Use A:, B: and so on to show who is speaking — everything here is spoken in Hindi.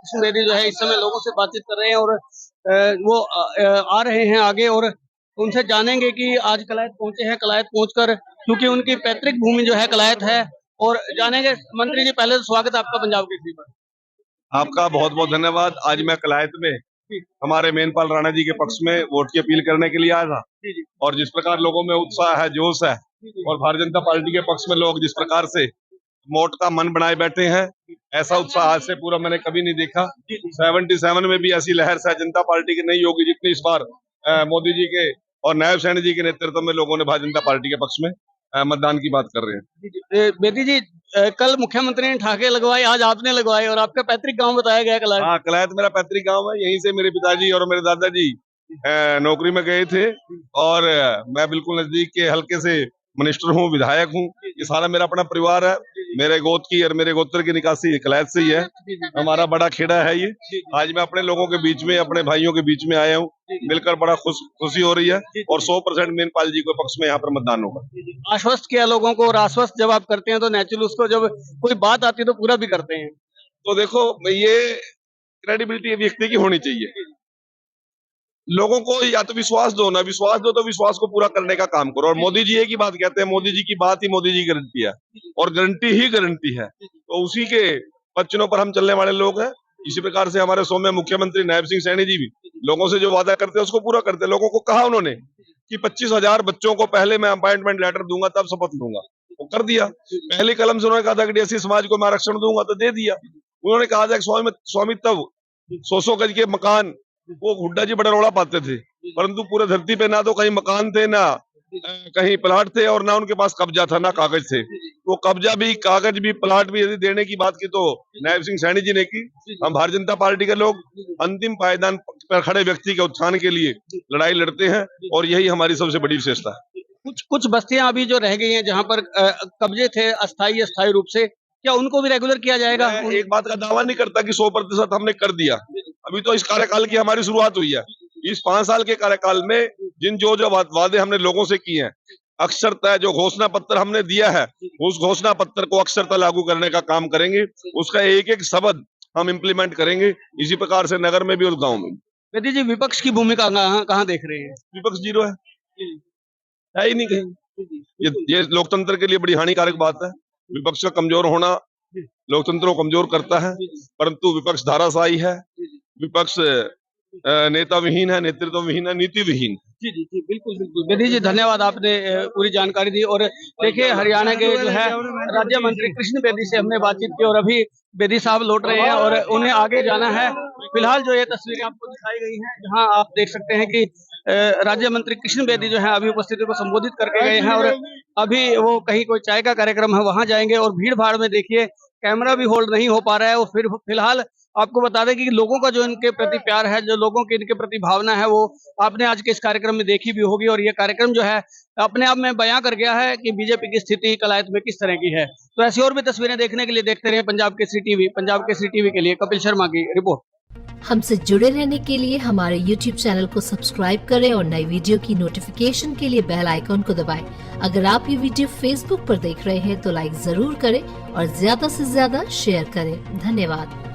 A: कृष्ण बेदी जो है इस समय लोगों से बातचीत कर रहे हैं और वो आ रहे हैं आगे और उनसे जानेंगे कि आज कलायत पहुंचे हैं। कलायत पहुंचकर क्योंकि उनकी पैतृक भूमि जो है कलायत है और जानेंगे। मंत्री जी, पहले तो स्वागत है आपका पंजाब केसरी पर।
B: आपका बहुत बहुत धन्यवाद। आज मैं कलायत में हमारे मेनपाल राणा जी के पक्ष में वोट की अपील करने के लिए आया था और जिस प्रकार लोगों में उत्साह है, जोश है और भारतीय जनता पार्टी के पक्ष में लोग जिस प्रकार से वोट का मन बनाए बैठे हैं, ऐसा उत्साह आज से पूरा मैंने कभी नहीं देखा। 77 में भी ऐसी लहर शायद जनता पार्टी की नहीं होगी जितनी इस बार मोदी जी के और नायब सैनी जी के नेतृत्व में लोगों ने भारतीय जनता पार्टी के पक्ष में मतदान की बात कर रहे हैं।
A: बेदी जी, कल मुख्यमंत्री ने ठाके लगवाए, आज आपने लगवाए और आपका पैतृक गांव बताया गया कलायत।
B: हाँ, कलायत मेरा पैतृक गांव है। यहीं से मेरे पिताजी और मेरे दादाजी नौकरी में गए थे और मैं बिल्कुल नजदीक के हल्के से मिनिस्टर हूँ, विधायक हूँ। ये सारा मेरा अपना परिवार है। मेरे गोद की और मेरे गोत्र की निकासी कलायत से ही है। हमारा बड़ा खेड़ा है ये। आज मैं अपने लोगों के बीच में, अपने भाइयों के बीच में आया हूँ, मिलकर बड़ा खुशी हो रही है और 100% मेनपाल जी के पक्ष में यहाँ पर मतदान होगा।
A: आश्वस्त किया लोगों को और आश्वस्त जब आप करते हैं तो नेचुरल उसको जब कोई बात आती है तो पूरा भी करते हैं।
B: तो देखो, ये क्रेडिबिलिटी व्यक्ति की होनी चाहिए। लोगों को या तो विश्वास दो ना, विश्वास दो तो विश्वास को पूरा करने का काम करो। और मोदी जी एक ही बात कहते हैं, मोदी जी की बात ही मोदी जी गारंटी है और गारंटी ही गारंटी है। तो उसी के वचनों पर हम चलने वाले लोग हैं। इसी प्रकार से हमारे सौम्य मुख्यमंत्री नायब सिंह सैनी जी भी लोगों से जो वादा करते हैं उसको पूरा करते हैं। लोगों को कहा उन्होंने कि 25,000 बच्चों को पहले मैं अपॉइंटमेंट लेटर दूंगा, तब शपथ लूंगा, वो कर दिया। पहली कलम से उन्होंने कहा था कि डीएससी समाज को मैं आरक्षण दूंगा, तो दे दिया। उन्होंने कहा था स्वामित्व 100 गज के मकान, वो हुड्डा जी बड़ा रौला पाते थे, परंतु पूरे धरती पे ना तो कहीं मकान थे, ना कहीं प्लाट थे और ना उनके पास कब्जा था, ना कागज थे। वो कब्जा भी, कागज भी, प्लाट भी यदि देने की बात की तो नायब सिंह सैनी जी ने की। हम भारतीय जनता पार्टी के लोग अंतिम पायदान पर खड़े व्यक्ति के उत्थान के लिए लड़ाई लड़ते हैं और यही हमारी सबसे बड़ी विशेषता है।
A: कुछ बस्तियां अभी जो रह गई हैं जहां पर कब्जे थे अस्थायी रूप से, क्या उनको भी रेगुलर किया जाएगा?
B: मैं एक बात का दावा नहीं करता कि 100% हमने कर दिया। अभी तो इस कार्यकाल की हमारी शुरुआत हुई है। इस 5 साल के कार्यकाल में जिन जो वादे हमने लोगों से किए हैं, अक्षरतः जो घोषणा पत्र हमने दिया है, उस घोषणा पत्र को अक्षरतः लागू करने का काम करेंगे। उसका एक एक शब्द हम इम्प्लीमेंट करेंगे। इसी प्रकार से नगर में भी और गाँव में भी।
A: बेदी जी, विपक्ष की भूमिका कहाँ देख रहे हैं?
B: विपक्ष जीरो है ही नहीं कहीं। ये लोकतंत्र के लिए बड़ी हानिकारक बात है। विपक्ष का कमजोर होना लोकतंत्र को कमजोर करता है, परंतु विपक्ष धाराशाही है, विपक्ष नेता विहीन है, नेतृत्व विहीन है, नीति विहीन।
A: जी जी जी, बिल्कुल बिल्कुल। बेदी जी, धन्यवाद, आपने पूरी जानकारी दी। और देखिए, हरियाणा के जो है राज्य मंत्री कृष्ण बेदी से हमने बातचीत की और अभी बेदी साहब लौट रहे हैं और उन्हें आगे जाना है। फिलहाल जो ये तस्वीरें आपको दिखाई गई हैं, जहां आप देख सकते हैं कि राज्य मंत्री कृष्ण बेदी जो है अभी उपस्थिति को संबोधित करके गए हैं और अभी वो कहीं कोई चाय का कार्यक्रम है वहां जाएंगे। और भीड़ भाड़ में देखिए कैमरा भी होल्ड नहीं हो पा रहा है। और फिर फिलहाल आपको बता दें कि लोगों का जो इनके प्रति प्यार है, जो लोगों की इनके प्रति भावना है, वो आपने आज के इस कार्यक्रम में देखी भी होगी। और ये कार्यक्रम जो है अपने आप में बयां कर गया है कि बीजेपी की स्थिति कलायत में किस तरह की है। तो ऐसी और भी तस्वीरें देखने के लिए देखते रहे पंजाब केसरी टीवी। पंजाब केसरी टीवी के लिए कपिल शर्मा की रिपोर्ट।
C: हमसे जुड़े रहने के लिए हमारे YouTube चैनल को सब्सक्राइब करें और नई वीडियो की नोटिफिकेशन के लिए बेल आइकॉन को दबाएं। अगर आप ये वीडियो Facebook पर देख रहे हैं तो लाइक जरूर करें और ज्यादा से ज्यादा शेयर करें। धन्यवाद।